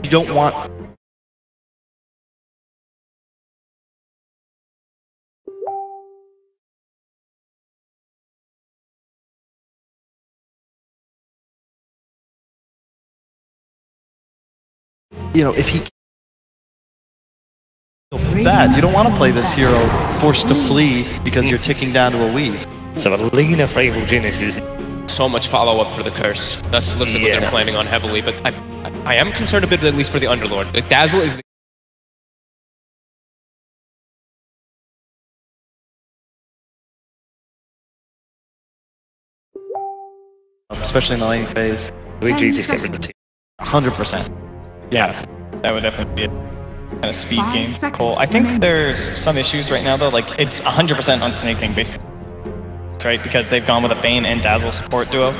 You don't want... You know, if he... Bad. You don't want to play this hero forced to flee because you're ticking down to a weave. So Alina for Evil Genius is so much follow-up for the curse. That looks like what they're planning on heavily, but I am concerned a bit, at least for the Underlord. Like, Dazzle is... Especially in the lane phase. Luigi just get rid of the team. 100%. Yeah, that would definitely be a kind of speed game. Cool. I think there's some issues right now, though. Like, it's 100% on snaking, basically. Right, because they've gone with a Bane and Dazzle support duo.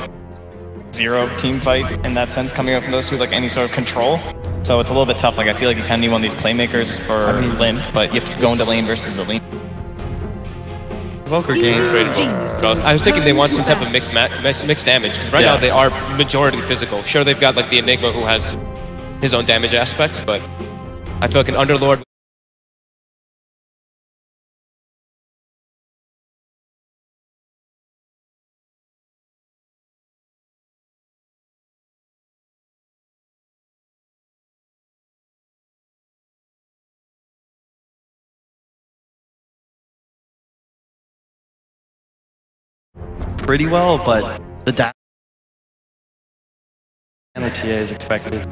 Zero team fight in that sense coming out from those two, like any sort of control. So it's a little bit tough. Like, I feel like you kind of need one of these playmakers for Limp, but you have to go into lane versus the lane. Invoker game. I was thinking they want some type of mixed damage, because right now they are majority physical. Sure, they've got like the Enigma who has his own damage aspects, but I feel like an Underlord. Pretty well, but the dash and the TA is expected.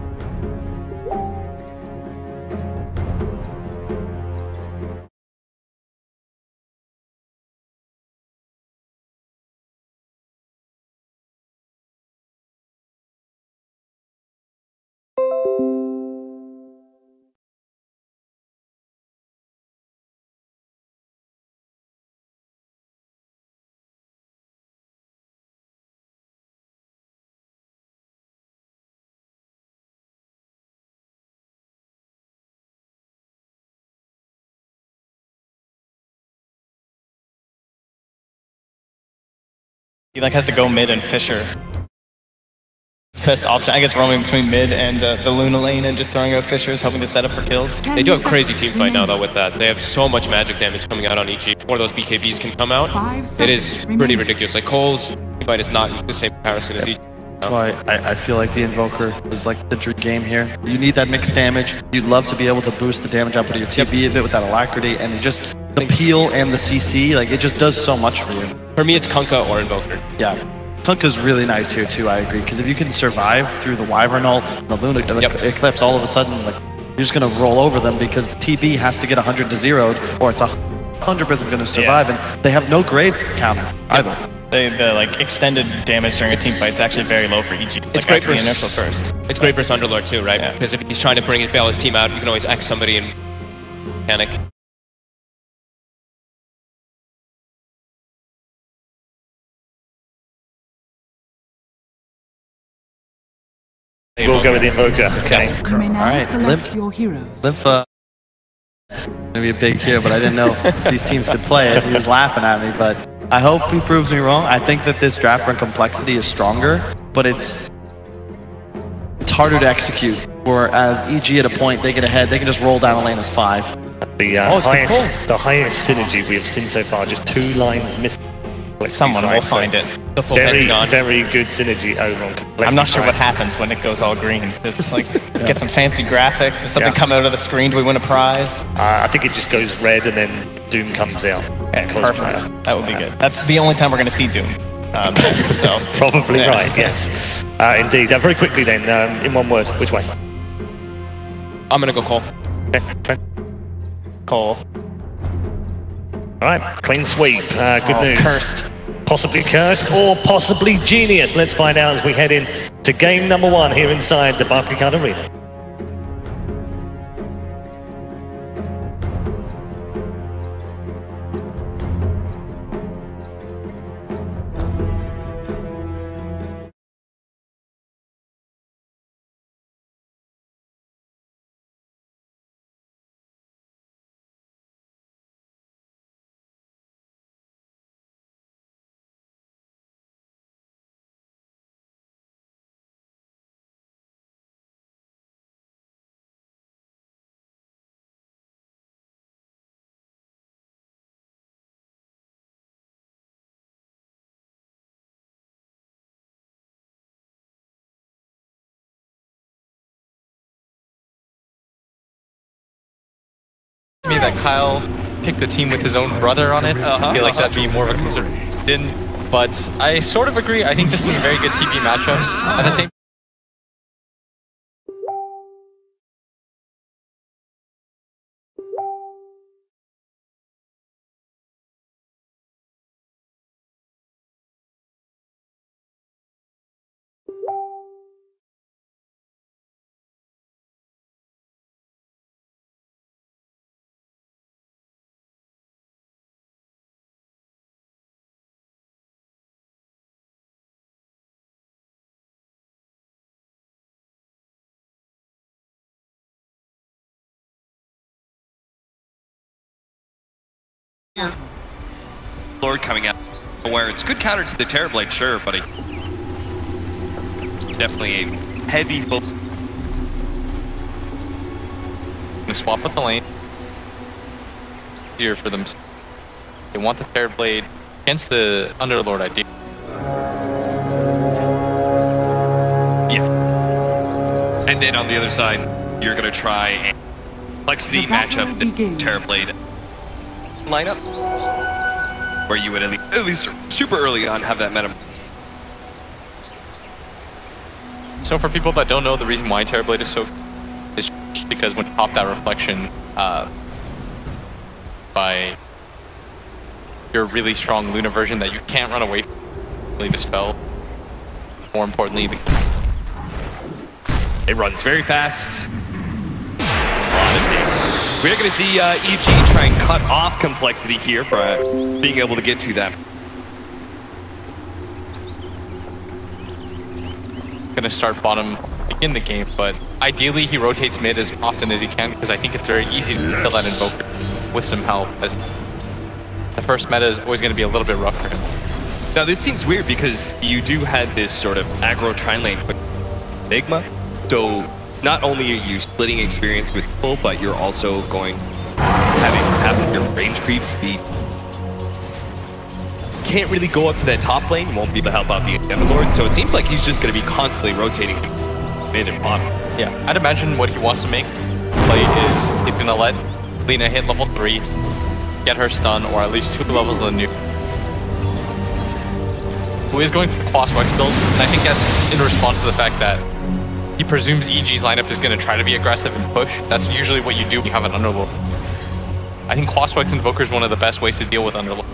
He like has to go mid and Fisher. Best option, I guess, roaming between mid and the Luna lane and just throwing out Fishers, hoping to set up for kills. They do have crazy team fight now, though, with that. They have so much magic damage coming out on EG before those BKBs can come out. It is pretty ridiculous. Like, Cole's team fight is not the same comparison as EG. That's why I feel like the Invoker is like the dream game here. You need that mixed damage. You'd love to be able to boost the damage output of your TB a bit with that Alacrity, and just the peel and the CC, like it just does so much for you. For me, it's Kunkka or Invoker. Yeah. Kunkka's really nice here too, I agree, because if you can survive through the Wyvern ult, the Luna Eclipse, all of a sudden, like, you're just going to roll over them because the TB has to get 100 to 0'd, or it's 100% going to survive, and they have no grave counter either. The like extended damage during a team fight is actually very low for EG. It's great for the initial first. It's great for Underlord too, right? Yeah. Because if he's trying to bail his team out, you can always X somebody and panic. We'll go with the Invoker. Okay. You may now Alright, select your heroes. Limp, gonna be a big hero, but I didn't know if these teams could play it. He was laughing at me, but I hope he proves me wrong. I think that this draft run complexity is stronger, but it's harder to execute. Whereas EG at a point, they get ahead, they can just roll down a lane as 5. The highest synergy we have seen so far, just 2 lines missing. Someone will find it. The full Very Pentagon. good synergy over on I'm not sure what happens when it goes all green. Just like get some fancy graphics. Does something come out of the screen? Do we win a prize? I think it just goes red and then Doom comes out. Okay, perfect. That would be good. That's the only time we're going to see Doom. So probably right. Yes, indeed. Very quickly then, in one word, which way? I'm gonna go Cole. Okay. Cole. All right, clean sweep. Good news. Cursed. Possibly cursed or possibly genius. Let's find out as we head in to game number 1 here inside the Barclaycard Arena. that Kyle picked the team with his own brother on it. I feel like that'd be more of a concern. But I sort of agree. I think this is a very good TP matchup. At the same Lord coming out where it's good counter to the Terrorblade, sure, but it's definitely a heavy focus. swap with the lane. Easier for them. They want the Terrorblade against the Underlord idea. Yeah. And then on the other side, you're going to try a complexity matchup with the Terrorblade lineup, where you would at least super early on have that meta. So for people that don't know, the reason why Terrorblade is so is because when you pop that reflection by your really strong Luna version that you can't run away from, really dispel. More importantly, it runs very fast. A lot of damage. We're going to see EG try and cut off complexity here for being able to get to that. Gonna start bottom in the game, but ideally he rotates mid as often as he can because I think it's very easy to kill that Invoker with some help, as the first meta is always going to be a little bit rough for him. Now this seems weird because you do have this sort of aggro trine lane with Enigma, so not only are you splitting experience with full, but you're also going having half of your range creeps be can't really go up to that top lane, won't be able to help out the Underlord, so it seems like he's just going to be constantly rotating mid and bottom. Yeah, I'd imagine what he wants to make play is he's going to let Lina hit level 3, get her stun, or at least 2 levels of the nuke. Who is going for Quaswex build, and I think that's in response to the fact that he presumes EG's lineup is going to try to be aggressive and push. That's usually what you do when you have an Underlord. I think Quaswex Invoker is one of the best ways to deal with Underlord.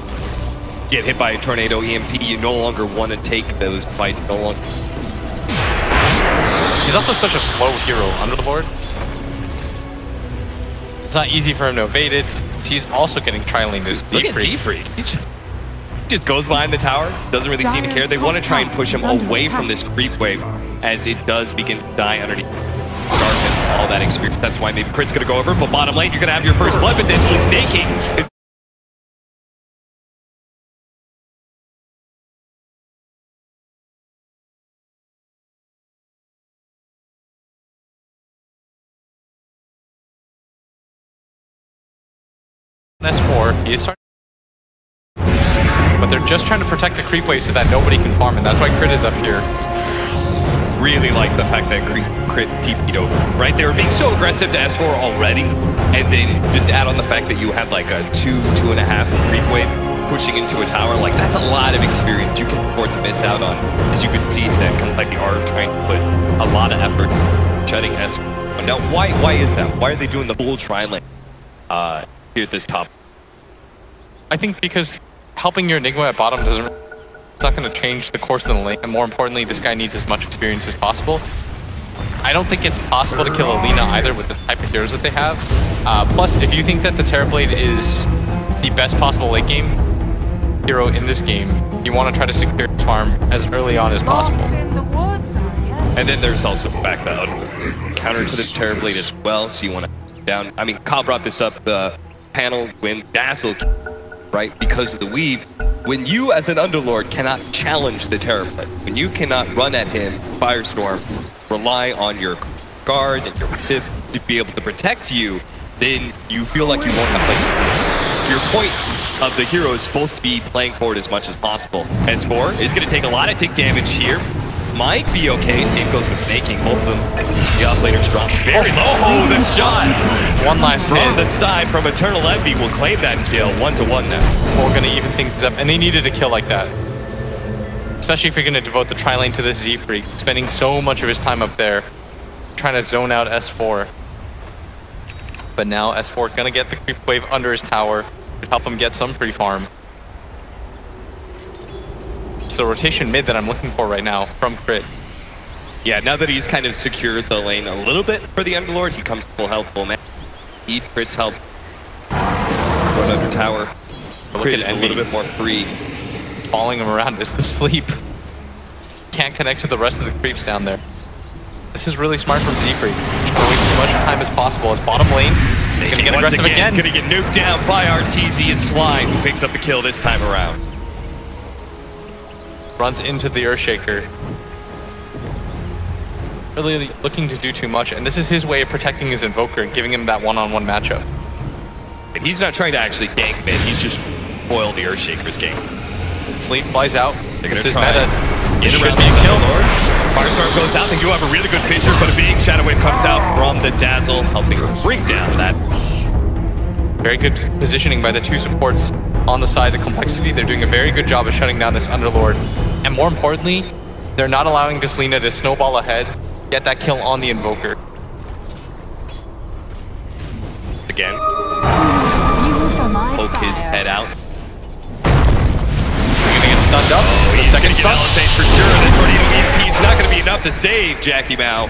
Get hit by a Tornado EMP, you no longer want to take those fights, no longer. He's also such a slow hero, Underlord. It's not easy for him to evade it. He's also getting tri-laned as Look at G-Freak. He just goes behind the tower, doesn't really seem to care. They want to try and push him away from this creep wave as it does begin to die underneath darkness, all that experience. That's why maybe Crit's going to go over, but bottom lane, you're going to have your first blood potentially snaking. S4, he is starting, but they're just trying to protect the creep wave so that nobody can farm, and that's why Crit is up here. Really like the fact that Crit TP'd over, right? They were being so aggressive to S4 already, and then just add on the fact that you have like a 2.5 creep wave pushing into a tower. Like, that's a lot of experience you can afford to miss out on, as you can see that Complexity are trying to put a lot of effort shutting S4. Now, why is that? Why are they doing the full tri lane here at this top? I think because helping your Enigma at bottom doesn't, it's not going to change the course of the lane, and more importantly, this guy needs as much experience as possible. I don't think it's possible to kill Alina either with the type of heroes that they have. Plus, if you think that the Terrorblade is the best possible late game hero in this game, you want to try to secure his farm as early on as possible. And then there's also the fact that counter to the Terrorblade as well, so you want to down. I mean, Kyle brought this up, the panel when Dazzle, right, because of the weave. When you, as an Underlord, cannot challenge the Terrorblade, when you cannot run at him, Firestorm, rely on your guard and your tip to be able to protect you, then you feel like you won't have place. Your point of the hero is supposed to be playing forward as much as possible. S4 is going to take a lot of tick damage here. Might be okay. Same goes with Snaking. Both of them, the offlaner strong. very low. Oh, the shot. One last From hit. the side from Eternal Envy will claim that kill. 1-1 now. We're gonna even things up, and they needed a kill like that. Especially if you're gonna devote the tri-lane to this Z-Freak, spending so much of his time up there, trying to zone out S4. But now S4 gonna get the creep wave under his tower to help him get some free farm. It's the rotation mid that I'm looking for right now from Crit. Yeah, now that he's kind of secured the lane a little bit for the Underlord, he comes full health, full man. Need Crit's help. Run under tower. Crit is a little bit more free. Following him around is the sleep. Can't connect to the rest of the creeps down there. This is really smart from Z-Freak. Trying to waste as much time as possible. His bottom lane is going to get aggressive again. Going to get nuked down by RTZ. It's Flying who picks up the kill this time around. Runs into the Earthshaker. Really looking to do too much, and this is his way of protecting his Invoker and giving him that one-on-one matchup. And he's not trying to actually gank mid, he's just foil the Earthshaker's gank. Sleep flies out. They're This is gonna try meta. Get Should around be the a kill. Lord. Firestorm goes out. They do have a really good fissure, but a big Shadow Wave comes out from the Dazzle, helping bring down that. Very good positioning by the two supports on the side of Complexity. They're doing a very good job of shutting down this Underlord. And more importantly, they're not allowing Gaslina to snowball ahead, get that kill on the Invoker. Again. Poke his head out. He's gonna get stunned up. Oh, the he's second gonna get stun. Elevate for sure. This tornado EMP is not going to be enough to save Jackie Mao.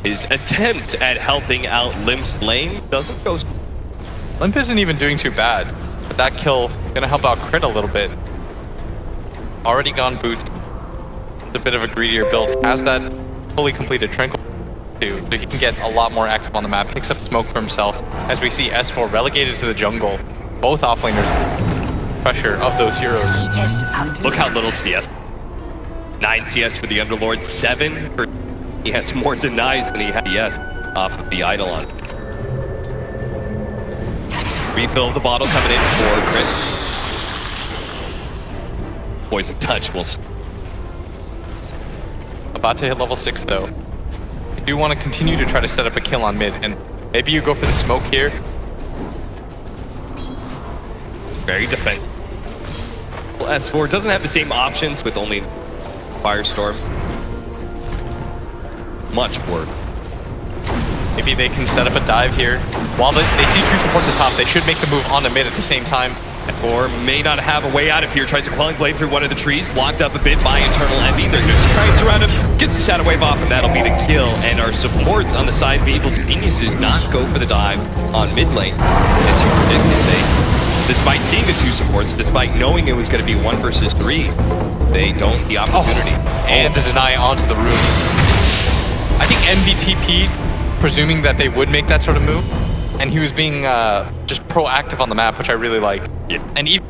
His attempt at helping out Limp's lane doesn't go. Limp isn't even doing too bad, but that kill gonna help out Crit a little bit. Already gone boots. It's a bit of a greedier build. Has that fully completed Tranquil too, so he can get a lot more active on the map. Picks up smoke for himself as we see S4 relegated to the jungle. Both offlaners pressure of those heroes. Look how little CS. 9 CS for the Underlord, 7 for. He has more denies than he had CS off of the Eidolon. Refill of the bottle coming in for Crit. Poison Touch will. About to hit level 6 though. You do want to continue to try to set up a kill on mid, and maybe you go for the smoke here. Very defensive. Well, S4 doesn't have the same options with only Firestorm. Much work. Maybe they can set up a dive here. While they see two supports at top, they should make the move on the mid at the same time. Or may not have a way out of here. Tries to Quelling Blade through one of the trees. Blocked up a bit by Eternal Envy. They're just trying to surround him. Gets the Shadow Wave off, and that'll be the kill. And our supports on the side of Evil Geniuses not go for the dive on mid lane. As you predicted, despite seeing the two supports, despite knowing it was going to be 1 versus 3, they don't the opportunity. And the deny onto the room. I think NVTP, presuming that they would make that sort of move, and he was being just proactive on the map, which I really like. Yeah. And even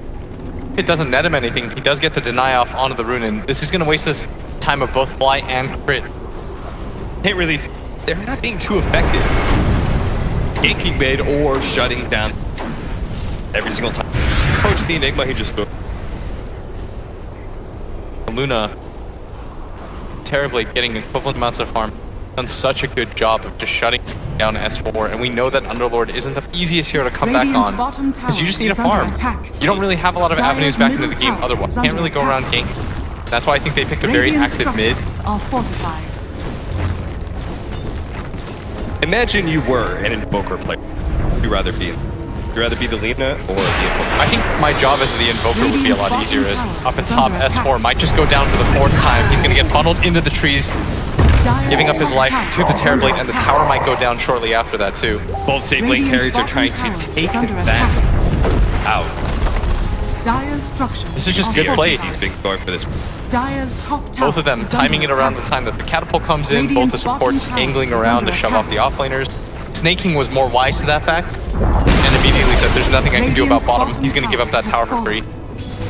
if it doesn't net him anything, he does get the deny off onto the rune, and this is going to waste us time of both Fly and Crit. Can't really, they're not being too effective. Ganking mid or shutting down every single time. Approach the Enigma, he just... Luna, terribly getting equivalent amounts of farm. Done such a good job of just shutting down S4, and we know that Underlord isn't the easiest hero to come back on, because you just need a farm. You don't really have a lot of avenues back into the game otherwise. You can't really go around ganking. That's why I think they picked a very active mid. Imagine you were an Invoker player. Would you rather be the Lina or the Invoker? I think my job as the Invoker would be a lot easier, as up at top S4 might just go down for the 4th time. He's going to get funneled into the trees, giving up his life to the Terrorblade, and the tower might go down shortly after that too. Both safe lane carries are trying to take that out. This is just good play. He's big going for this. Both of them timing it around the time that the catapult comes in, both the supports angling around to shove off the offlaners. Snaking was more wise to that fact, and immediately said, there's nothing I can do about bottom, he's going to give up that tower for free.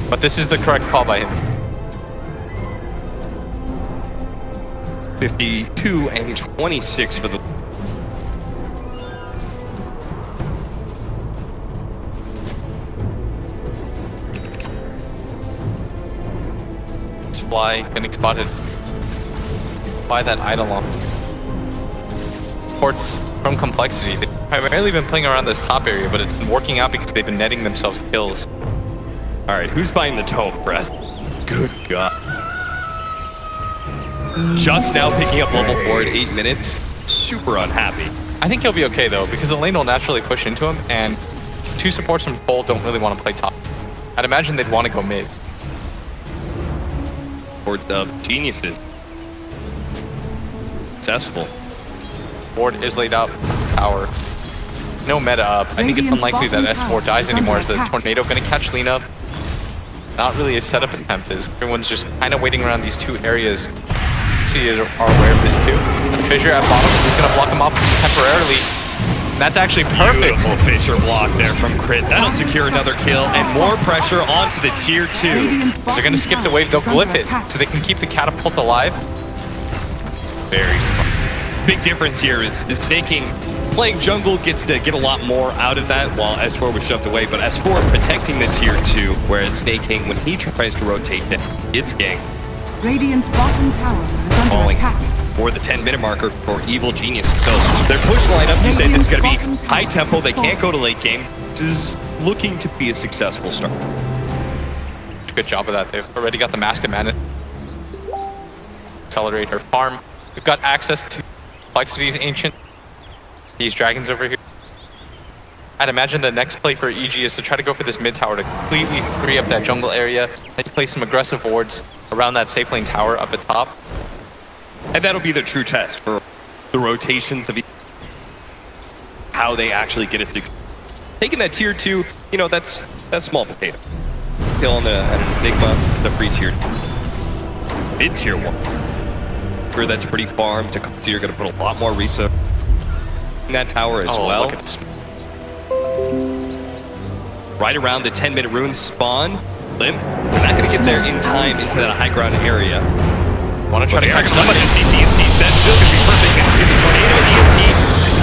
But this is the correct call by him. 52 and 26 for the... Fly getting spotted by that Eidolon. supports from Complexity. They've primarily been playing around this top area, but it's been working out because they've been netting themselves kills. All right, who's buying the tome press? Good God. Just now picking up level 4 at 8 minutes. Super unhappy. I think he'll be okay though, because the lane will naturally push into him, and 2 supports from Cole don't really want to play top. I'd imagine they'd want to go mid. Board of geniuses. Successful. Board is laid out. Tower. No meta up. I think it's unlikely that S4 dies anymore. Is the tornado going to catch Lina? Not really a setup attempt. Is everyone's just kind of waiting around these 2 areas. See, are aware of this too. The fissure at bottom is going to block him up temporarily. And that's actually perfect. Beautiful fissure block there from Crit. That'll secure another kill and more pressure onto the tier 2. They're going to skip the wave. They'll glyph it so they can keep the catapult alive. Very smart. Big difference here is Snaking playing jungle gets to get a lot more out of that while S4 was shoved away, but S4 protecting the tier 2, whereas Snaking, when he tries to rotate, it's gang. Radiant's bottom tower is under attack. For the 10-minute marker for Evil Genius. So their push lineup, you say this is going to be high tempo. They can't go to late game. This is looking to be a successful start. Good job of that. They've already got the Mask of Madness. Accelerate her farm. We've got access to Complexity's Ancient. These dragons over here. I'd imagine the next play for EG is to try to go for this mid tower to completely free up that jungle area and play some aggressive wards around that safe lane tower up at top. And that'll be the true test for the rotations of how they actually get us. Taking that tier 2, you know, that's small potato. Killing an Enigma, the free tier 2. Mid tier 1. Sure, that's pretty farm to come. So you're going to put a lot more research in that tower as well. Look at this. Right around the 10-minute rune spawn. Limp. They're not going to get there in time into that high ground area. Want to try to catch somebody. That's still going to be perfect. And the tornado and EMP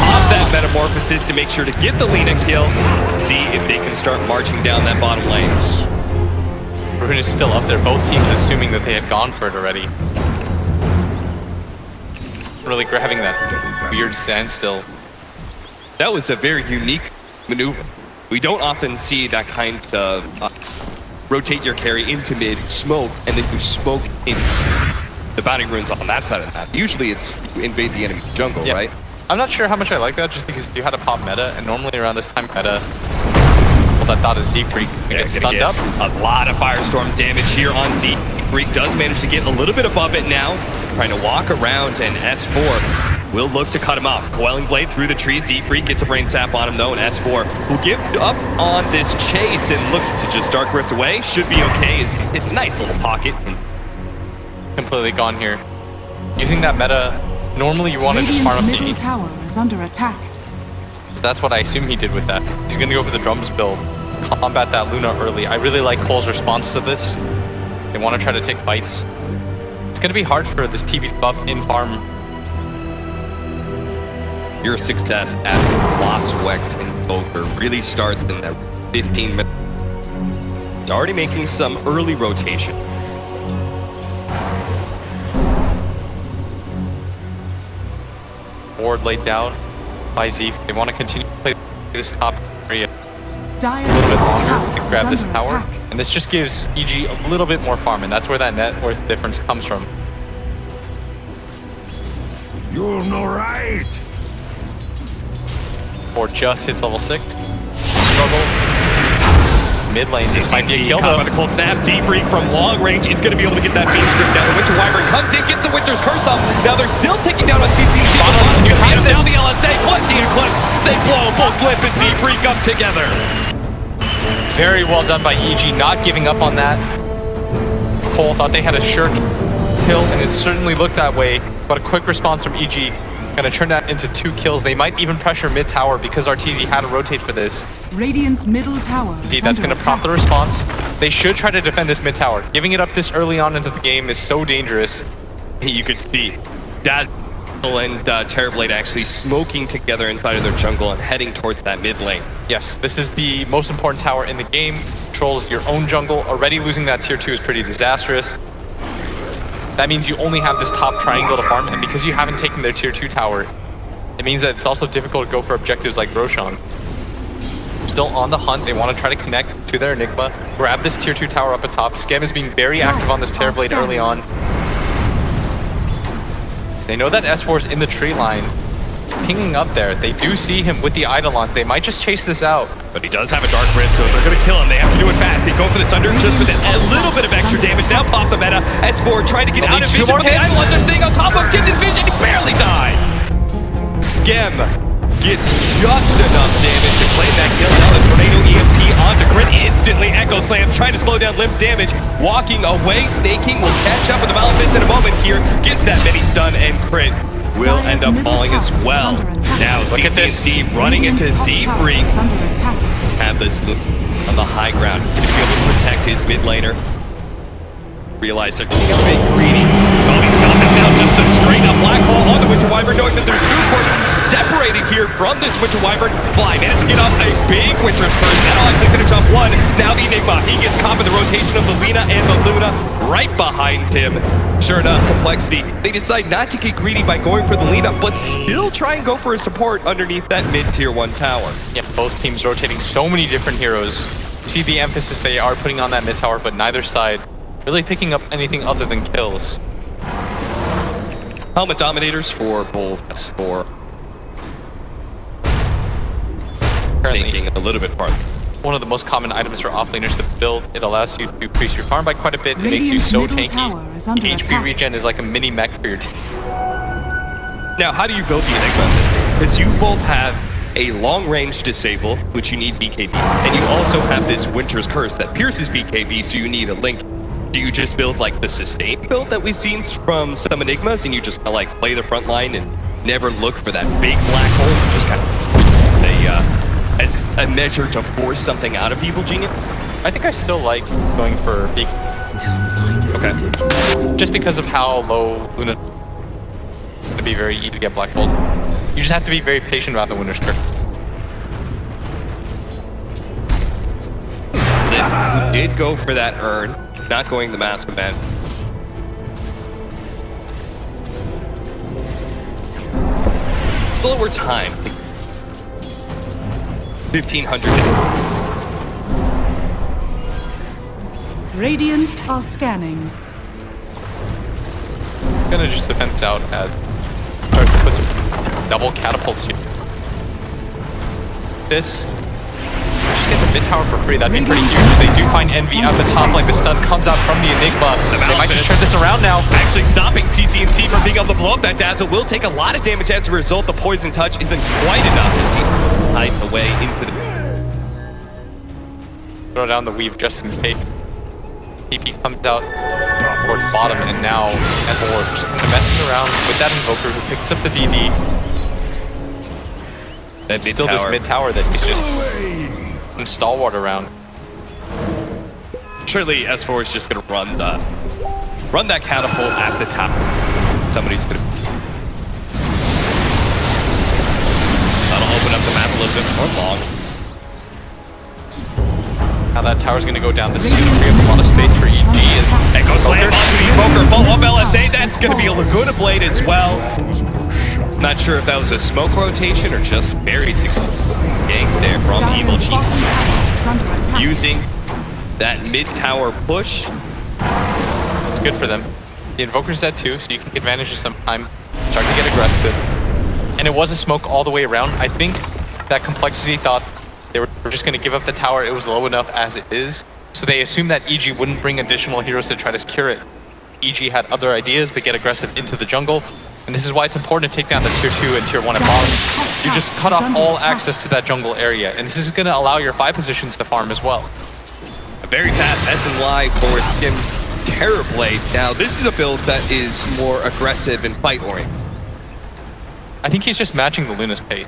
pop that metamorphosis to make sure to get the Lina kill. See if they can start marching down that bottom lane. Rune is still up there. Both teams assuming that they had gone for it already. Really grabbing that weird standstill. That was a very unique maneuver. We don't often see that kind of rotate your carry into mid, smoke, and then you smoke in the bounding runes on that side of the map. Usually it's you invade the enemy jungle, right? I'm not sure how much I like that just because you had a pop meta, and normally around this time meta, well, that thought is Z-Freak gets stunned up. A lot of Firestorm damage here on Z-Freak. Does manage to get a little bit above it now. Trying to walk around, and S4 will look to cut him off. Coiling Blade through the tree. Z-Freak gets a brain sap on him though, and S4 will give up on this chase and look to just Dark Rift away. Should be okay. It's a nice little pocket. Completely gone here. Using that meta, normally you want to just farm up the tower is under attack. So that's what I assume he did with that. He's going to go for the drums build, combat that Luna early. I really like Cole's response to this. They want to try to take fights. It's going to be hard for this TV buff in farm. Your success at Lost Wex in poker really starts in that 15 minutes. It's already making some early rotation. Ward laid down by Z. They want to continue to play this top area a Dire's little bit longer to grab this under tower. attack. And this just gives EG a little bit more farm, and that's where that net worth difference comes from. You're no right. Ward just hits level 6. Struggle. Mid lane, this might be a kill though. By the cold snap, Z-Freak from long range is going to be able to get that beam strip down. The Winter Wyvern comes in, gets the Winter's Curse off. Now they're still taking down on CCC. You have down the LSA, what the Eclipse? They blow both Blip and Z-Freak up together. Very well done by EG, not giving up on that. Cole thought they had a sure kill, and it certainly looked that way. But a quick response from EG, going to turn that into 2 kills. They might even pressure mid tower because RTZ had to rotate for this. Radiant's middle tower. Indeed, that's going to prompt the response. They should try to defend this mid tower. Giving it up this early on into the game is so dangerous. You could see Dazzle and Terrorblade actually smoking together inside of their jungle and heading towards that mid lane. Yes, this is the most important tower in the game. Controls your own jungle. Already losing that tier 2 is pretty disastrous. That means you only have this top triangle to farm, and because you haven't taken their tier 2 tower, it means that it's also difficult to go for objectives like Roshan. Still on the hunt, they want to try to connect to their Enigma, grab this tier 2 tower up atop. Skem is being very active on this Terrorblade early on. They know that S4 is in the tree line, pinging up there. They do see him with the Eidolons. They might just chase this out. But he does have a Dark Rift, so they're going to kill him. They have to do it fast. They go for the Sunder just with a little bit of extra damage. Now pop the meta. S4 trying to get out of vision, but the Eidolons are staying on top of him in vision. He barely dies. Skem gets just enough damage to claim that kill. Now the Tornado EMP onto Crit. Instantly Echo Slams, trying to slow down Limp's damage. Walking away, Snaking will catch up with the Malefice in a moment here. Gets that mini stun, and Crit will end up falling as well. Now look at this. CCC running into Z-Freak. Have this on the high ground. Going to be able to protect his mid laner. Realize they're getting a bit greedy. Oh, he's got them now. Just a straight up black hole on the Winter Wyvern, knowing that there's 2 corners separated here from this Winter Wyvern. Fly managed to get off a big Winter's Curse. That'll actually finish off one. Now the Enigma, he gets caught in the rotation of the Lina and the Luna right behind him. Sure enough, Complexity, they decide not to get greedy by going for the Lina, but still try and go for a support underneath that mid tier 1 tower. Yeah, both teams rotating so many different heroes. You see the emphasis they are putting on that mid tower, but neither side really picking up anything other than kills. Helmet Dominators for both S4. Taking a little bit farther. One of the most common items for offlaners to build. It allows you to increase your farm by quite a bit. It makes you so tanky. HP regen is like a mini mech for your team. Now, how do you build the Enigma in this game? Because you both have a long-range disable, which you need BKB, and you also have this Winter's Curse that pierces BKB, so you need a link. Do you just build like the sustain build that we've seen from some Enigmas, and you just like play the front line and never look for that big black hole? Just kind of as a measure to force something out of Evil Genius? I think I still like going for big. Okay. Just because of how low Luna is to be very easy to get black hole. You just have to be very patient about the Winter's Curse. Liz did go for that urn. Not going the Mask event. Slower time. 1500. Radiant are scanning. Gonna just defense out as starts to put some double catapults here. This. Just get the mid tower for free, that'd be pretty huge. They do find Envy at the top, like the stun comes out from the Enigma. They might just turn this around now. Actually stopping CCNC from being able to blow up that Dazzle. Will take a lot of damage as a result. The Poison Touch isn't quite enough. His team hides away into the... Throw down the Weave just in case. TP comes out towards bottom, and now S4 just kind of messing around with that Invoker who picks up the DD. That still this mid tower that he's just stalwart around. Surely S4 is just gonna run that catapult at the top. Somebody's gonna. That'll open up the map a little bit more long. Now that tower's gonna go down the ceiling. We have a lot of space for EG as Echo Slam onto the Invoker. Follow up LSA. That's gonna be a Laguna Blade as well. Not sure if that was a smoke rotation or just very successful gang there from Evil Chief. Using that mid-tower push. It's good for them. The Invoker's dead too, so you can take advantage of some time. Start to get aggressive. And it was a smoke all the way around. I think that Complexity thought they were just going to give up the tower. It was low enough as it is. So they assumed that EG wouldn't bring additional heroes to try to secure it. EG had other ideas to get aggressive into the jungle. And this is why it's important to take down the tier 2 and tier 1 at bottom. You just cut off all access to that jungle area, and this is going to allow your 5 positions to farm as well. A very fast SNY for Skim's Terrorblade. Now, this is a build that is more aggressive and fight-oriented. I think he's just matching the Luna's pace.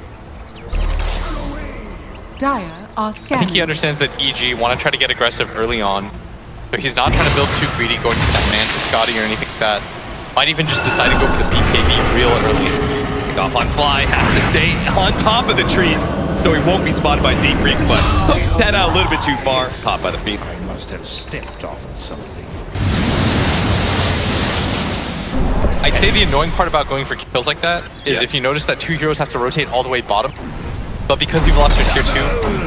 Dire are scanning. I think he understands that EG want to try to get aggressive early on, so he's not trying to build too greedy, going for that Mantis Scotty or anything like that. Might even just decide to go for the BKB real early. Off on Fly, has to stay on top of the trees, so he won't be spotted by Z-Freak, but hooks that out a little bit too far, caught by the feet. I must have stepped on something. I'd say the annoying part about going for kills like that is if you notice that 2 heroes have to rotate all the way bottom, but because you've lost your tier 2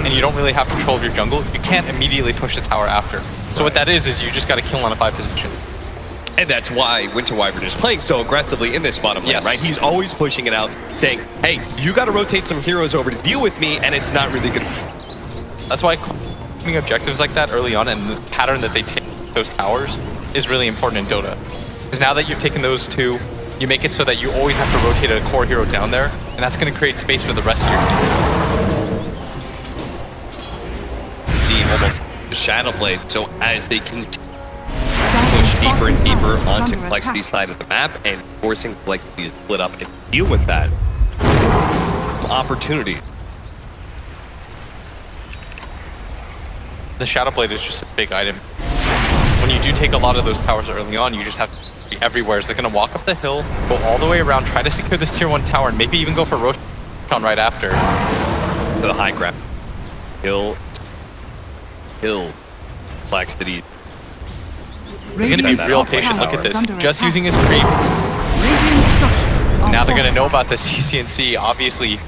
and you don't really have control of your jungle, you can't immediately push the tower after. So what that is you just got to kill on a 5 position. And that's why Winter Wyvern is playing so aggressively in this bottom lane, right? He's always pushing it out, saying, hey, you got to rotate some heroes over to deal with me, and it's not really good. That's why claiming objectives like that early on and the pattern that they take those towers is really important in Dota. Because now that you've taken those 2, you make it so that you always have to rotate a core hero down there, and that's going to create space for the rest of your team. See, almost the Shadow Blade, so as they can push deeper and deeper onto Complexity's side of the map and forcing Complexity to split up and deal with that opportunity. The Shadow Blade is just a big item. When you do take a lot of those towers early on, you just have to be everywhere. So they're going to walk up the hill, go all the way around, try to secure this tier 1 tower, and maybe even go for Roshan right after. To the high ground. Hill. Complexity. He's going to be real patient. Look at this. Just using his creep. Now they're going to know about the CCNC, obviously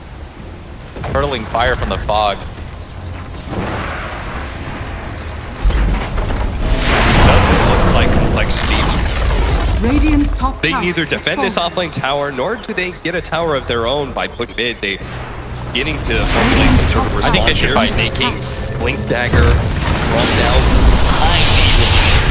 hurling fire from the fog. Doesn't look like Complexity. Radiant's top They tower neither defend this offlane tower, nor do they get a tower of their own by putting mid. They getting to formulate some sort of response. I think they should fight. Snaking, Blink Dagger, run down behind Evil.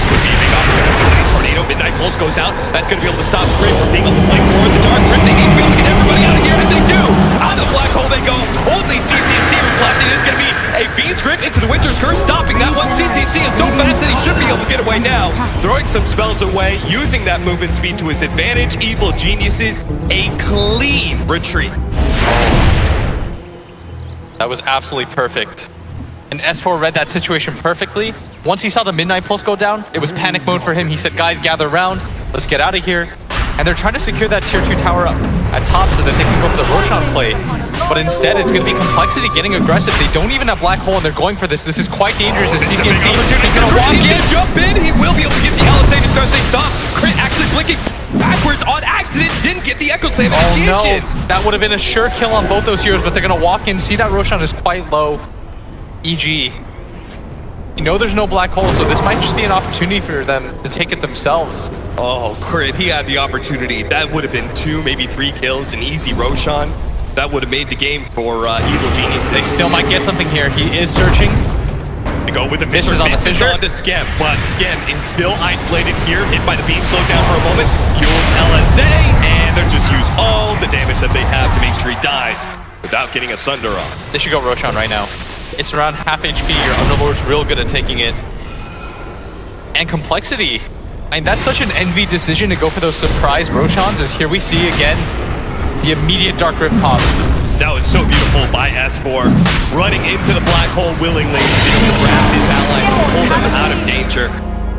Could be a big opportunity. Tornado, Midnight Pulse goes out. That's going to be able to stop Crit from being able to blink toward the Dark Crypt. They need to be able to get everybody out of here, and they do. Out of the black hole they go. Only CCNC reflected. It's going to be a Fiend's Grip into the Winter's Curse, stopping that one. CCNC is so fast that he should be able to get away now. Throwing some spells away, using that movement speed to his advantage. Evil Geniuses, a clean retreat. That was absolutely perfect. And S4 read that situation perfectly. Once he saw the Midnight Pulse go down, it was panic mode for him. He said, guys, gather around. Let's get out of here. And they're trying to secure that tier 2 tower up at top so that they can go for the Roshan play. But instead, it's going to be Complexity getting aggressive. They don't even have Black Hole, and they're going for this. This is quite dangerous as CCNC. He's going to walk in. Jump in. He will be able to get the LSA to start things off. Crit actually blinking backwards on accident. Didn't get the Echo Slam initiation. No. That would have been a sure kill on both those heroes, but they're going to walk in. See that Roshan is quite low. EG. You know there's no Black Hole, so this might just be an opportunity for them to take it themselves. Oh, Crit, he had the opportunity. That would have been 2, maybe 3 kills, an easy Roshan. That would have made the game for Evil Geniuses. They still might get something here. He is searching. To go with the misses on the Fissure. On to Skem, but Skem is still isolated here, hit by the beam, slowed down for a moment. Yule's LSA, and they're just use all the damage that they have to make sure he dies without getting a Sunder on. They should go Roshan right now. It's around half HP. Your Underlord's real good at taking it. And Complexity. I mean, that's such an envy decision to go for those surprise Roshans, as here we see again the immediate Dark Rift pop. That was so beautiful by S4, running into the black hole willingly to be able to grab his allies and pull them out of danger.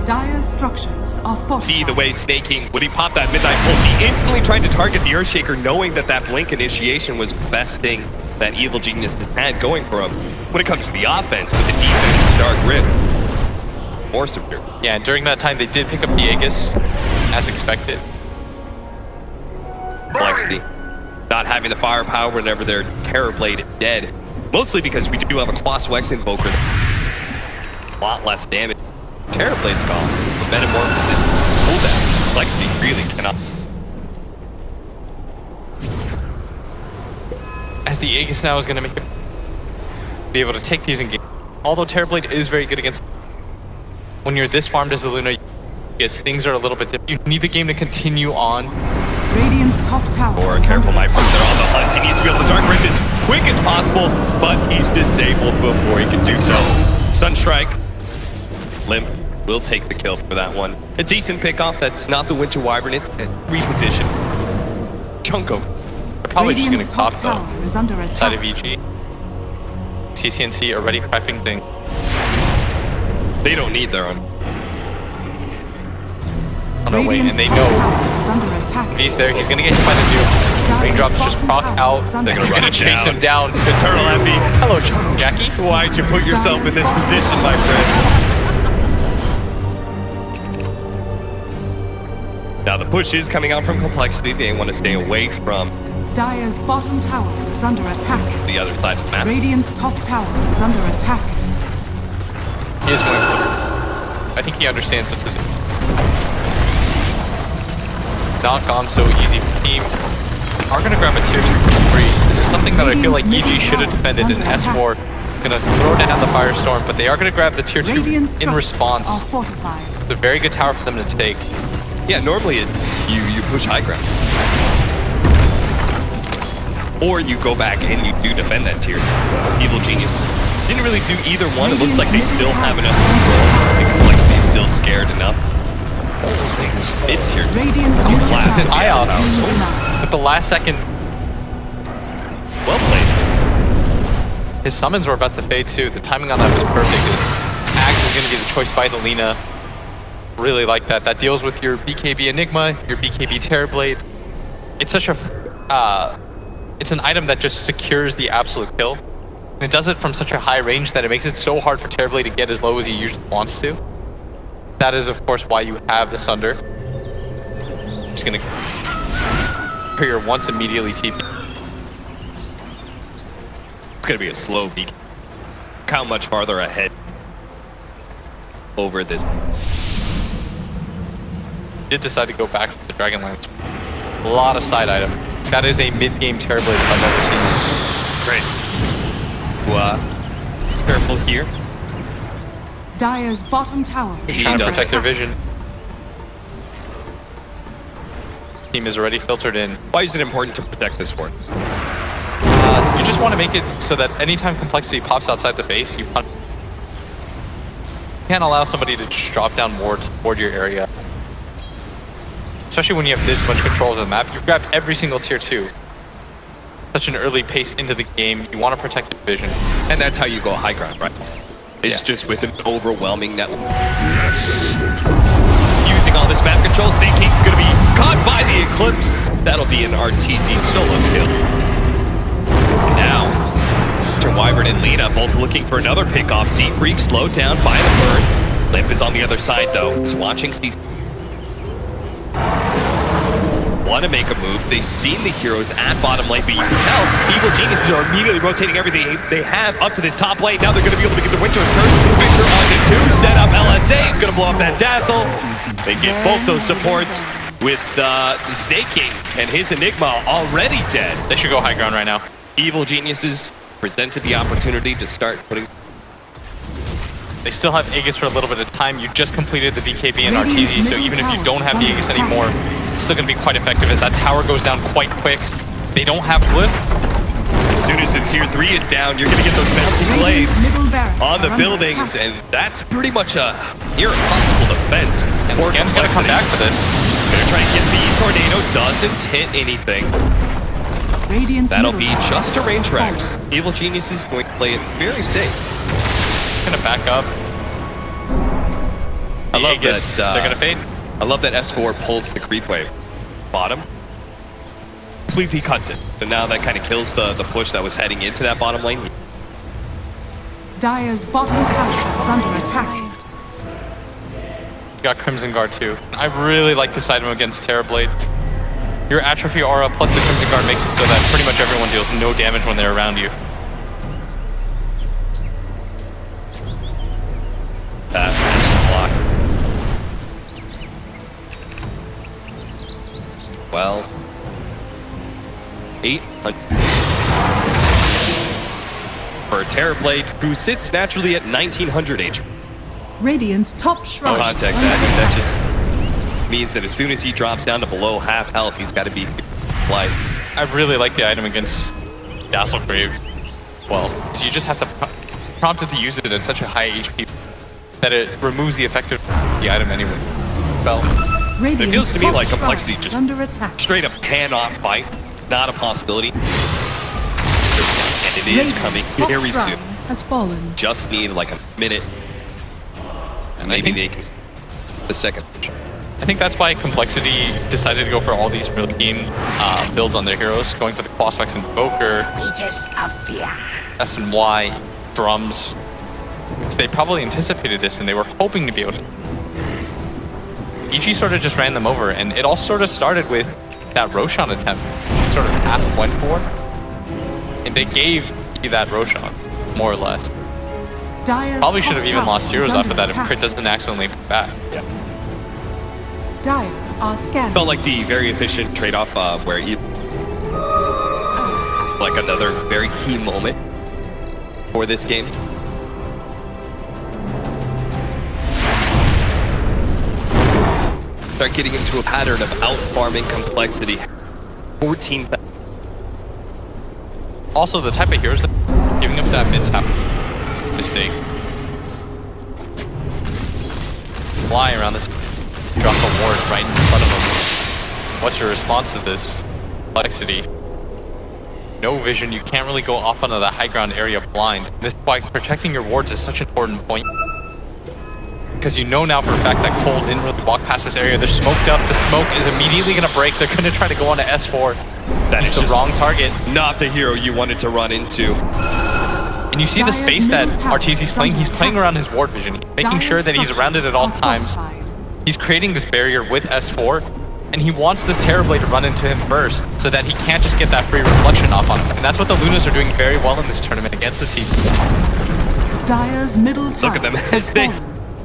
Dire structures are fortified. See the way Snaking, when he popped that Midnight Pulse, he instantly tried to target the Earthshaker, knowing that that Blink initiation was the best thing that Evil Genius has had going for him. When it comes to the offense, with the defense, the Dark Rift, more severe. Yeah, and during that time, they did pick up the Aegis, as expected. Complexity. Not having the firepower whenever their Terrorblade is dead. Mostly because we do have a Colossus X Invoker. A lot less damage. Terrorblade's gone. The Metamorphosis cooldown. Complexity really cannot. As the Aegis now is going to make it be able to take these in game. Although Terrorblade is very good against, when you're this farmed as a Luna, yes, things are a little bit different. You need the game to continue on. Radiant's top tower. Or careful, my friends, they're on the hunt. He needs to be able to Dark Rift as quick as possible, but he's disabled before he can do so. Sunstrike. Limp will take the kill for that one. A decent pickoff. That's not the Winter Wyvern. It's a reposition. Chunko. They're probably just going to top tower is under attack. Side of EG. CCNC already prepping thing. They don't need their own. Oh no, wait, and they know if he's there, he's gonna get hit by the nuke. Raindrops just proc out. They're gonna chase him down. Eternal Envy. Hello, Jackie. Why'd you put yourself in this position, my friend? Now the push is coming out from Complexity. They want to stay away from Dire's bottom tower is under attack. the other side of the map. Radiant's top tower is under attack. He is going for. I think he understands that this is not gone so easy for team. Are going to grab a tier 2 for free. This is something that I feel like EG should have defended in S4. Going to throw down the Firestorm, but they are going to grab the tier 2 in response. It's a very good tower for them to take. Yeah, normally it's you push high ground. Or you go back and you do defend that tier. Evil Genius didn't really do either one. It looks like they still have enough control. I think like they're still scared enough. Mid-tier. It's an IOP. It's at the last second. Well played. His summons were about to fade too. The timing on that was perfect. His Axe is going to be the choice by Delina. Really like that. That deals with your BKB Enigma, your BKB Terrorblade. It's such a... it's an item that just secures the absolute kill. And it does it from such a high range that it makes it so hard for Terrorblade to get as low as he usually wants to. That is, of course, why you have the Sunder. Just gonna trigger once, immediately TP. It's gonna be a slow beat. Look how much farther ahead over this. Did decide to go back to the Dragon Lance. A lot of side item. That is a mid-game Terrorblade if I've ever seen it. Great. Careful here. Dire's bottom tower. Trying to protect their vision. Team is already filtered in. Why is it important to protect this ward? You just want to make it so that anytime Complexity pops outside the base, you can't allow somebody to just drop down wards toward your area. Especially when you have this much control of the map. You've grabbed every single tier 2. Such an early pace into the game. You want to protect your vision. And that's how you go high ground, right? It's just with an overwhelming network. Yes. Using all this map control, thinking gonna be caught by the Eclipse. That'll be an RTZ solo kill. Now, Mr. Wyvern and Lina both looking for another pick-off. Sea Freak slowed down by the bird. Limp is on the other side though. He's watching. Want to make a move. They've seen the heroes at bottom lane, but you can tell Evil Geniuses are immediately rotating everything they have up to this top lane. Now they're going to be able to get the Winter's Curse. Fisher on the 2, set up LSA. He's going to blow up that Dazzle. They get both those supports with the Snake King and his Enigma already dead. They should go high ground right now. Evil Geniuses presented the opportunity to start putting... They still have Aegis for a little bit of time. You just completed the BKB and RTZ, so even if you don't have the Aegis anymore, it's still going to be quite effective as that tower goes down quite quick. They don't have Glyph. As soon as the tier 3 is down, you're going to get those bouncing blades on the buildings, and that's pretty much a near impossible defense. And Scam's going to come back for this. Going to try and get the tornado, doesn't hit anything. That'll be just a range rax. Evil Genius is going to play it very safe. Gonna back up. I love that. They're gonna fade. I love that S4 pulls the creep wave. Bottom. Completely cuts it. So now that kind of kills the push that was heading into that bottom lane. Dire's bottom tower is under attack. Got Crimson Guard too. I really like this item against Terrorblade. Your Atrophy Aura plus the Crimson Guard makes it so that pretty much everyone deals no damage when they're around you. Block. Well, 800 for a Terrorblade who sits naturally at 1900 HP. Radiant's top shrine. Context that just means that as soon as he drops down to below half health, he's got to be light. I really like the item against Dazzlegrave. Well, so you just have to prompt it to use it at such a high HP that it removes the effect of the item anyway. Well, it feels to me like Complexity just under attack. Straight up cannot fight. Not a possibility. And it is coming very soon. Has fallen. Just need like a minute. And maybe they can the second. I think that's why Complexity decided to go for all these early game builds on their heroes, going for the Quaspex Invoker, SNY, Drums. They probably anticipated this and they were hoping to be able to. EG sort of just ran them over, and it all sort of started with that Roshan attempt. Sort of half went for, and they gave you that Roshan, more or less. Dire's Probably should have even lost heroes off of that if attack. Crit doesn't accidentally put back. Yeah. Dire are scanning. Felt like the very efficient trade-off where you like another very key moment for this game. Start getting into a pattern of out-farming complexity. 14. Also, the type of heroes that giving up that mid-tap mistake. Fly around this, drop a ward right in front of them. What's your response to this complexity? No vision, you can't really go off onto the high ground area blind. This is why protecting your wards is such an important point. Because you know now for a fact that Cole didn't really walk past this area. They're smoked up, the smoke is immediately going to break. They're going to try to go on to S4. That is the wrong target. Not the hero you wanted to run into. And you see the space that Arteezy's playing. He's playing around his ward vision, making sure that he's around it at all times. He's creating this barrier with S4, and he wants this Terrorblade to run into him first, so that he can't just get that free reflection off on him. And that's what the Lunas are doing very well in this tournament against the team. Dire's middle tower. Look at them as they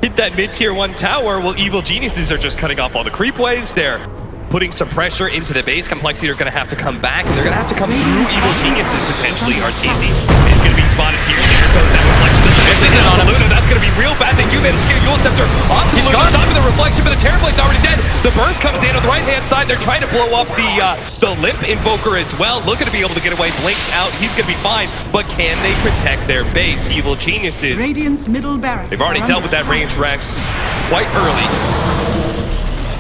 hit that mid-tier 1 tower. Well, Evil Geniuses are just cutting off all the creep waves. They're putting some pressure into the base. Complexity are going to have to come back, and they're going to have to come through Evil Geniuses, potentially. Arteezy is going to be spotted here. There goes that reflection. This isn't on Luna. That's going to be real bad. They do manage to get a Dual Scepter off the Luna. Stopping the reflection, but the Terrorblade's already dead. The burst comes in on the right-hand side. They're trying to blow up the Limp Invoker as well. Looking to be able to get away. Blinks out. He's going to be fine, but can they protect their base? Evil Geniuses. Radiant's middle barracks. They've already dealt with that range Rex quite early.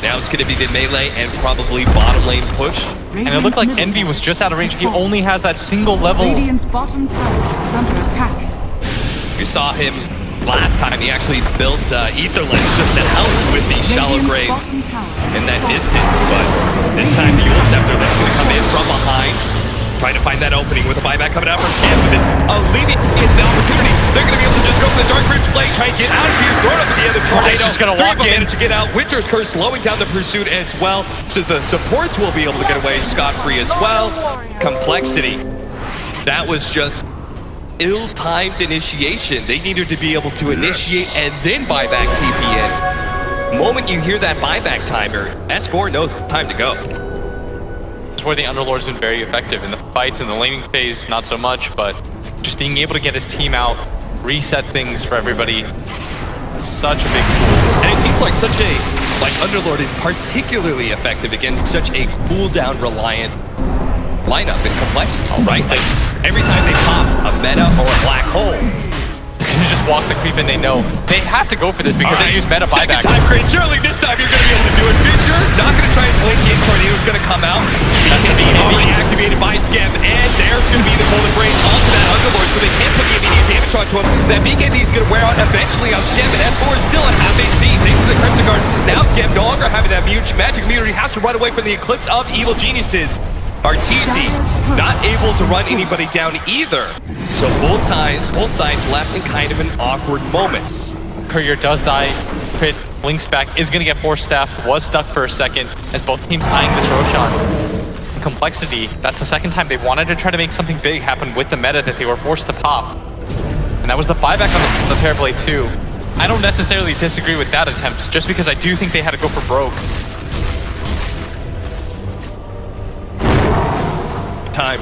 Now it's going to be the melee and probably bottom lane push. And it looked like Envy was just out of range. He only has that single level. Radiant's bottom tower is under attack. You saw him last time. He actually built Etherlens just to help with the shallow grave in that distance. But this time the Dual Scepter that's going to come in from behind. Trying to find that opening with a buyback coming out from Scam, but it's alleviating the opportunity. They're going to be able to just go for the Dark Crypt play, try and get out of here, throw it up at the end of Tornado. Just going to walk in. To get out. Winter's Curse slowing down the pursuit as well, so the supports will be able to get away scot-free as well. Complexity. That was just ill-timed initiation. They needed to be able to initiate and then buy back TP in. The moment you hear that buyback timer, S4 knows it's time to go. Where the Underlord's been very effective in the fights and the laning phase, not so much, but just being able to get his team out, reset things for everybody, such a big tool. And it seems like Underlord is particularly effective against such a cooldown reliant lineup in Complexity, right? Like every time they pop a meta or a black hole, you just walk the creep and they know they have to go for this because they use meta buyback. Second time, great. Surely this time you're going to be able to do it. Fisher not going to try and blink in. Tornado's going to come out. That's going to be already activated by Scam, and there's going to be the Golden Brain onto that Underlord, so they can't put the immediate damage onto him. That BKB is going to wear out eventually on Scam, and S4 is still at half HP. Thanks to the Crimson Guard. Now Scam no longer having that magic immunity, has to run away from the Eclipse of Evil Geniuses. Arteezy not able to run anybody down either. So both sides left in kind of an awkward moment. Courier does die. Crit blinks back, is going to get force staffed, was stuck for a second as both teams eyeing this Roshan. Complexity, that's the second time they wanted to try to make something big happen with the meta that they were forced to pop. And that was the buyback on the Terrorblade too. I don't necessarily disagree with that attempt, just because I do think they had to go for broke. Time.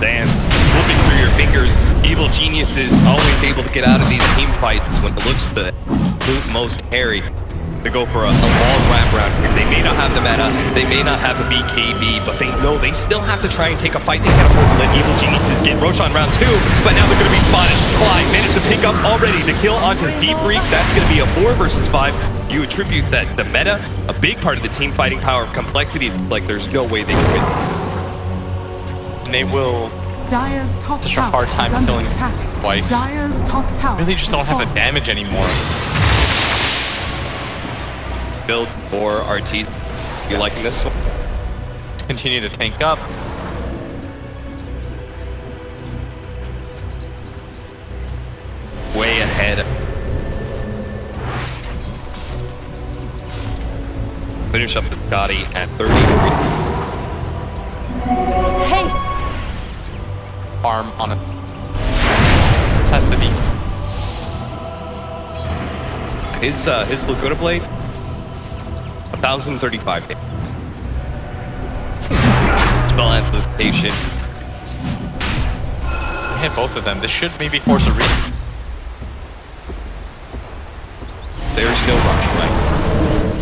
Damn. Flipping through your fingers. Evil Geniuses always able to get out of these team fights when it looks the most hairy. To go for a long wraparound here. They may not have the meta, they may not have the BKB, but they know they still have to try and take a fight. They can't afford to let Evil Geniuses get Roshan round 2, but now they're going to be spotted. Clyde managed to pick up already the kill onto Z-Freak. That's going to be a 4 versus 5. You attribute that the meta, a big part of the team fighting power of Complexity. It's like there's no way they can win. And they will Dire's top such a hard time killing twice. Dire's top tower really just don't have the damage anymore. Build for Arteezy. You liking this one? Continue to tank up. Way ahead. finish up the Scotty at 33. Haste. Arm on it. This has to be. His Laguna Blade, 1,035 damage. Spell amplification. Hit both of them. This should maybe force a reset. There's no rush, right?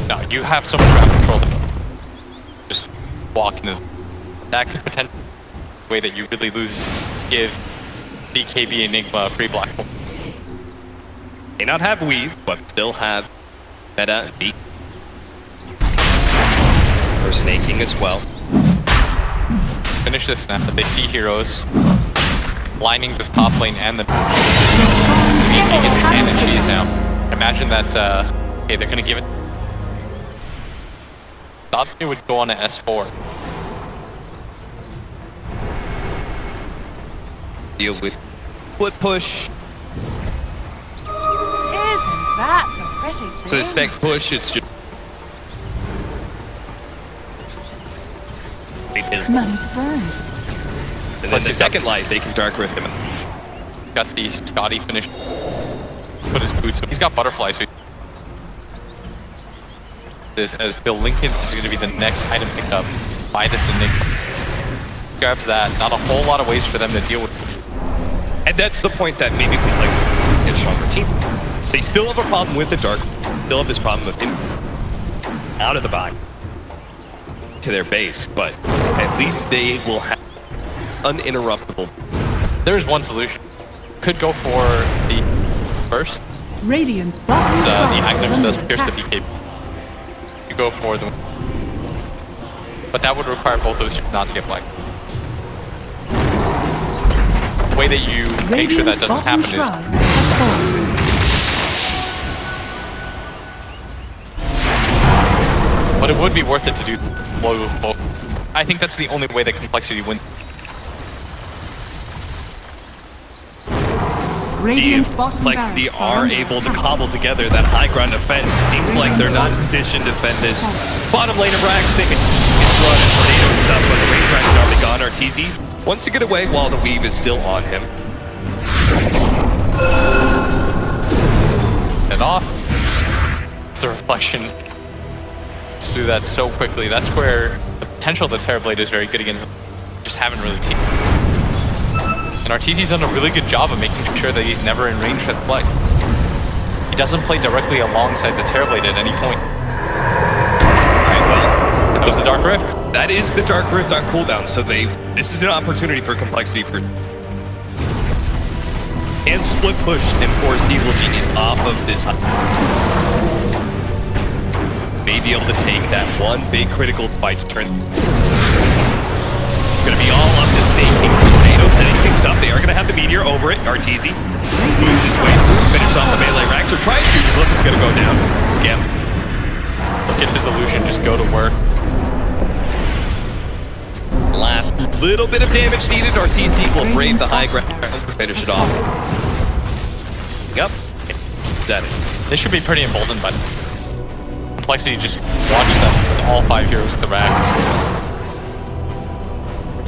No, you have so much ground control to just walk into. That could potentially the way that you really lose is give BKB Enigma a free black hole. May not have weave, but still have meta and beat. They're snaking as well. Finish this snap, but they see heroes lining the top lane and the biggest advantage he is now. Imagine that, okay, they're gonna give it. Thought it would go on to S4. Deal with split push. Isn't that a pretty thing? So this next push, it's just money to burn. and then the second light, they can Dark Rift him. Got the Scotty finished. Put his boots up. He's got butterfly, so this as the Lincoln is going to be the next item picked up by this Enigma. Grabs that. Not a whole lot of ways for them to deal with. And that's the point that maybe Complexity is a stronger team. They still have a problem with the Dark. Still have this problem of out of the bag to their base, but at least they will have uninterruptible. There's one solution. Could go for the first. Radiant's bottom The tower Aghanim is does under pierce the attack. BKB. You go for the. But that would require both of us not to get black. The way that you make sure that doesn't happen is. But it would be worth it to do blow both. I think that's the only way that Complexity wins. Radiant's bottom Complexity barracks are under able to attack. cobble together that high ground defense. Seems like they're not in position to defend this bottom lane of Rags. They can run and tornado and stuff, but the range Rags is already gone. Arteezy wants to get away while the weave is still on him. And off. It's the reflection. Let's do that so quickly. That's where the potential of the Terrorblade is very good against. Just haven't really seen. And Arteezy's done a really good job of making sure that he's never in range for the play. He doesn't play directly alongside the Terrorblade at any point. Alright, well, that was the Dark Rift. That is the Dark Rift on cooldown, so this is an opportunity for Complexity for and split push and force Evil Genius off of this. May be able to take that one big critical fight to turn. Gonna be all up to snaking. Tornado setting things up. They are gonna have the meteor over it. Arteezy moves his way through, finish off the melee Rags, or tries to. Look, it's gonna go down. Scam. Look at his illusion just go to work. Last little bit of damage needed. Arteezy will brave the high ground to finish it off. Yep. Done it. This should be pretty emboldened by Complexity. Just watch them with all 5 heroes with the Rags.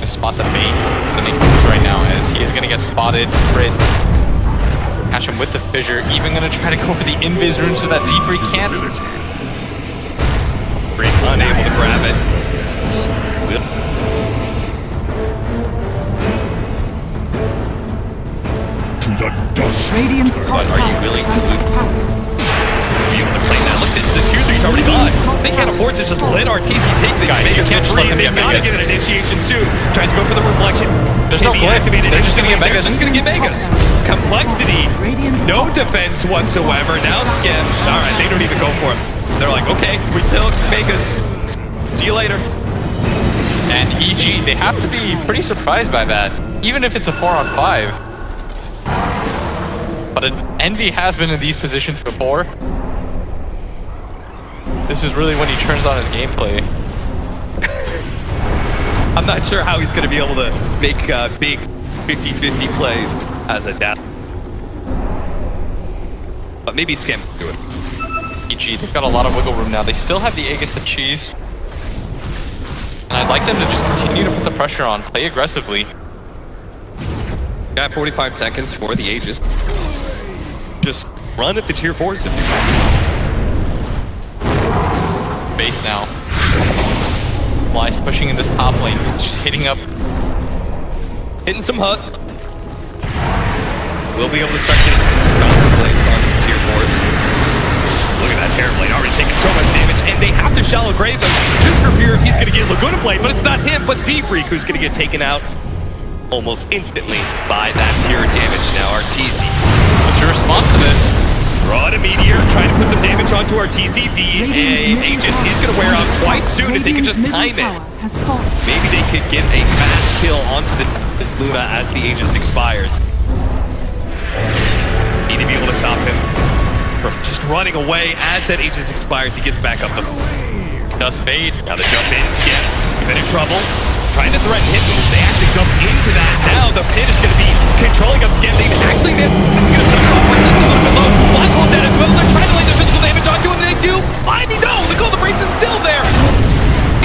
Spot the bait the Nick right now as he is going to get spotted. Crit. Catch him with the fissure. Even going to try to go for the invis runes so that Z-Free can't. Unable to grab it. To the dust. Radiant's top But are you tower willing is to under lose? attack. Be able to play that. Look, this the tier 3's already gone. They can't afford to just let Arteezy take the Guys, you can't just let them They've get got to Vegas. get an initiation soon. Tries to go for the reflection. There's no Can't be glyph. activated. They're just gonna get Vegas. They're just gonna get Vegas. Complexity. No defense whatsoever. Now Skem. All right, they don't even go for him. They're like, okay, we took Vegas. See you later. And EG, they have to be pretty surprised by that. Even if it's a 4-on-5. But Envy has been in these positions before. This is really when he turns on his gameplay. I'm not sure how he's going to be able to make big 50-50 plays as a dash. But maybe Scam can do it. EG. They've got a lot of wiggle room now. They still have the Aegis to cheese. And I'd like them to just continue to put the pressure on, play aggressively. Got 45 seconds for the Aegis. Just run at the tier 4s if you can. Base now. Fly's pushing in this top lane. He's just hitting some huts. We'll be able to start getting some bounce plays on the tier 4s. Look at that Terrorblade already taking so much damage, and they have to shallow grave him just for fear he's going to get Laguna Blade, but it's not him, but Deepfreak who's going to get taken out almost instantly by that pure damage. Now RTZ. What's your response to this? Draw a Meteor, trying to put some damage onto RTZ. The Aegis is going to wear out quite soon if they can just time it. Maybe they could get a fast kill onto the Luna as the Aegis expires. Need to be able to stop him from just running away as that Aegis expires. He gets back up to Does fade. now the jump in, Skip. Been in trouble. Trying to threaten him. They actually jump into that. Now the pit is going to be controlling up Skip. They actually missed. It's going to touch off with a little bit low. Black Hole dead as well. They're trying to lay their physical damage onto him. They do. Finally, no! The Golden Brace is still there.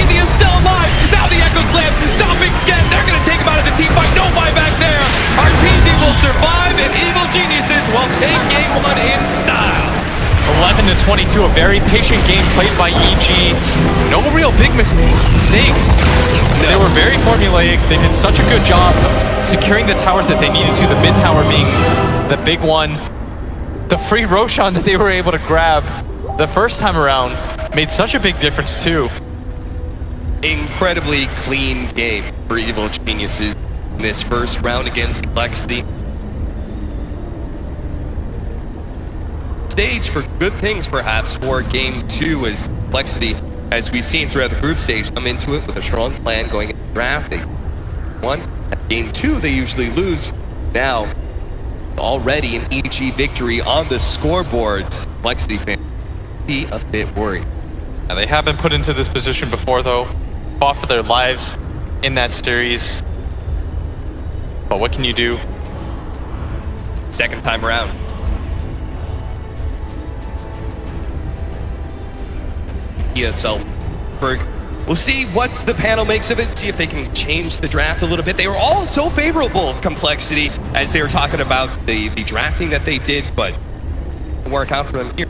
India's still alive. Now the Echo Slam. Stopping Skip. They're going to take him out of the team fight. No buyback there. Our team will survive, and Evil Geniuses will take game 1 in style. 11 to 22, a very patient game played by EG. No real big mistakes. They were very formulaic. They did such a good job securing the towers that they needed to, the mid tower being the big one. The free Roshan that they were able to grab the first time around made such a big difference too. Incredibly clean game for Evil Geniuses in this first round against Complexity. Stage for good things perhaps for game 2 as Complexity, as we've seen throughout the group stage, come into it with a strong plan going into the draft. They won. At game 2 they usually lose. Now already an EG victory on the scoreboards. Complexity fans be a bit worried. Now, they have been put into this position before though, fought for their lives in that series. But what can you do? Second time around. ESL HAMBURG. We'll see what the panel makes of it, see if they can change the draft a little bit. They were all so favorable of Complexity as they were talking about the drafting that they did, but it didn't work out for them here.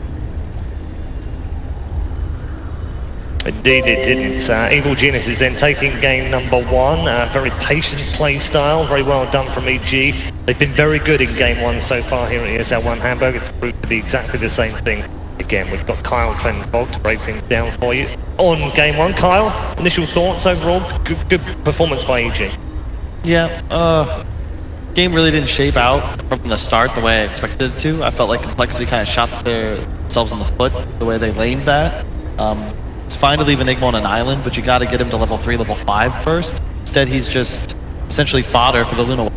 Indeed it didn't. Evil Genius is then taking game number 1. Very patient play style, very well done from EG. They've been very good in game 1 so far here at ESL 1 Hamburg. It's proved to be exactly the same thing. Again, we've got Kyle Trenfog to break things down for you. On game 1, Kyle, initial thoughts overall? Good performance by EG. Yeah, game really didn't shape out from the start the way I expected it to. I felt like Complexity kind of shot themselves in the foot the way they lamed that. It's fine to leave Enigma on an island, but you got to get him to level 3, level 5 first. Instead, he's just essentially fodder for the Luna.